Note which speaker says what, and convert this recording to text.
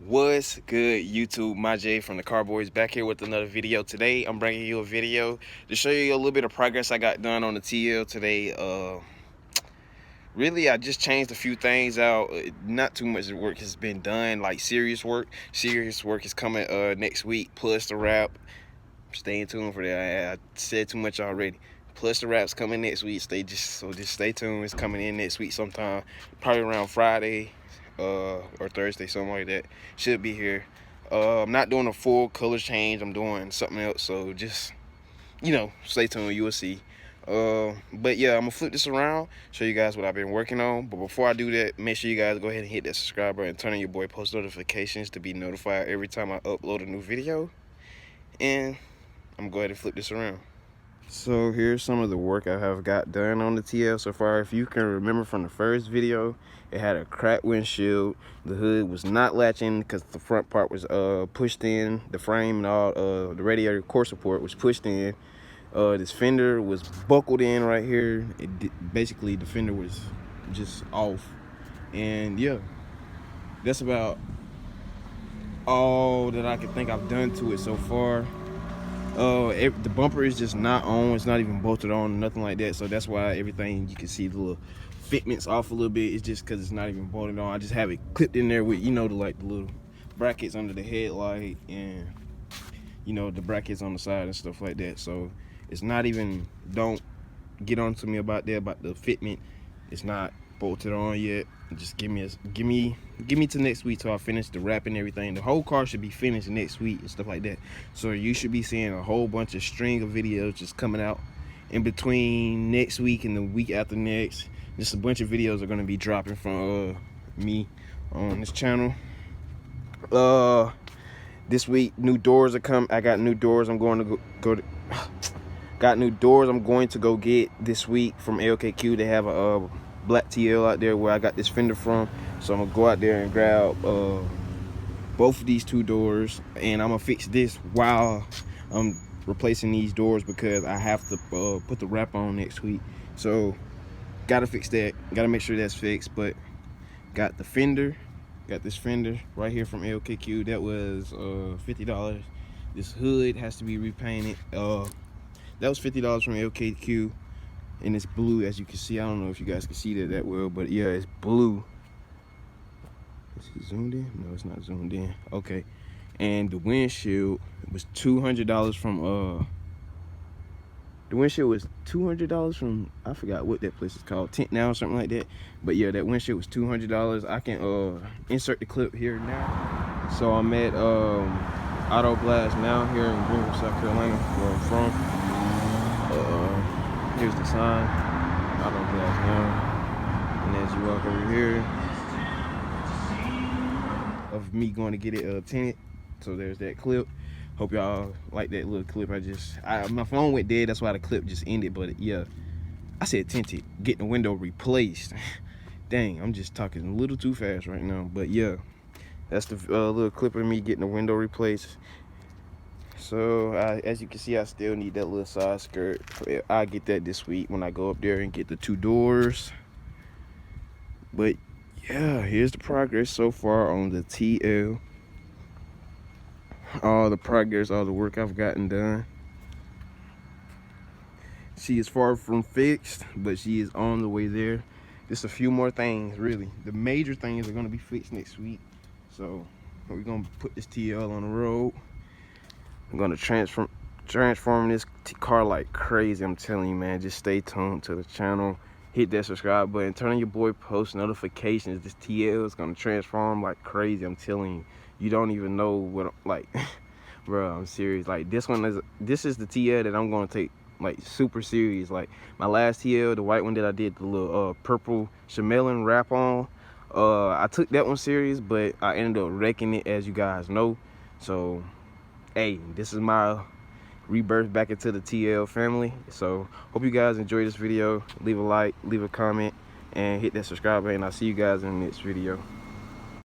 Speaker 1: What's good, YouTube? My Jay from the Car Boys back here with another video. Today I'm bringing you a video to show you a little bit of progress I got done on the TL today. Really, I just changed a few things out. Not too much work has been done, like serious work. Serious work is coming next week, plus the wrap. Stay tuned for that. I said too much already. Plus the wrap's coming next week. Just stay tuned. It's coming in next week sometime, probably around Friday or Thursday, something like that. Should be here. I'm not doing a full color change. I'm doing something else. So just stay tuned. You will see. But yeah, I'm gonna flip this around, show you guys what I've been working on. But before I do that, make sure you guys go ahead and hit that subscribe button and turn on your boy post notifications to be notified every time I upload a new video. And I'm gonna go ahead and flip this around. So here's some of the work I have got done on the TL so far. If you can remember from the first video, it had a cracked windshield. The hood was not latching because the front part was pushed in. The frame and all the radiator core support was pushed in. This fender was buckled in right here. Basically the fender was just off. And yeah, that's about all that I can think I've done to it so far. The bumper is just not on. It's not even bolted on, nothing like that. So that's why everything, you can see the little fitments off a little bit. It's just because it's not even bolted on. I just have it clipped in there with, the little brackets under the headlight and, the brackets on the side and stuff like that. So it's not even, don't get on to me about that, about the fitment. It's not bolted on yet. Just give me to next week till I finish the wrap and everything. The whole car should be finished next week and stuff like that. So you should be seeing a whole bunch of string of videos just coming out in between next week and the week after next. Just a bunch of videos are gonna be dropping from me on this channel. This week new doors are coming. I got new doors. I'm going to go to got new doors I'm going to go get this week from LKQ. They have a black TL out there where I got this fender from, so I'm gonna go out there and grab both of these two doors, and I'm gonna fix this while I'm replacing these doors because I have to put the wrap on next week. So gotta fix that, gotta make sure that's fixed. But got the fender, got this fender right here from LKQ. That was $50. This hood has to be repainted. That was $50 from LKQ. And it's blue, as you can see. I don't know if you guys can see that well, but yeah, it's blue. Is it zoomed in? No, it's not zoomed in. Okay. And the windshield was $200 from the windshield was $200 from, I forgot what that place is called, Tint Now or something like that. But yeah, that windshield was $200. I can insert the clip here now. So I'm at Auto Blast now here in Greenville, South Carolina, where I'm from. Here's the sign, Auto Blast now. And as you walk over here, of me going to get it tinted. So there's that clip. Hope y'all like that little clip. My phone went dead, that's why the clip just ended. But yeah, I said tinted, getting the window replaced. Dang, I'm just talking a little too fast right now. But yeah, that's the little clip of me getting the window replaced. So as you can see, I still need that little side skirt. I'll get that this week when I go up there and get the two doors. But yeah, here's the progress so far on the TL. All the progress, all the work I've gotten done. She is far from fixed, but she is on the way there. Just a few more things, really. The major things are gonna be fixed next week. So we're gonna put this TL on the road. I'm gonna transform this car like crazy. I'm telling you, man, just stay tuned to the channel. Hit that subscribe button, turn on your boy post notifications. This TL is gonna transform like crazy. I'm telling you, you don't even know what, like, bro, I'm serious. Like this is the TL that I'm gonna take like super serious. Like my last TL, the white one that I did the little purple chamelon wrap on, I took that one serious, but I ended up wrecking it, as you guys know. So hey, this is my rebirth back into the TL family. So hope you guys enjoy this video. Leave a like, leave a comment, and hit that subscribe button. I'll see you guys in the next video.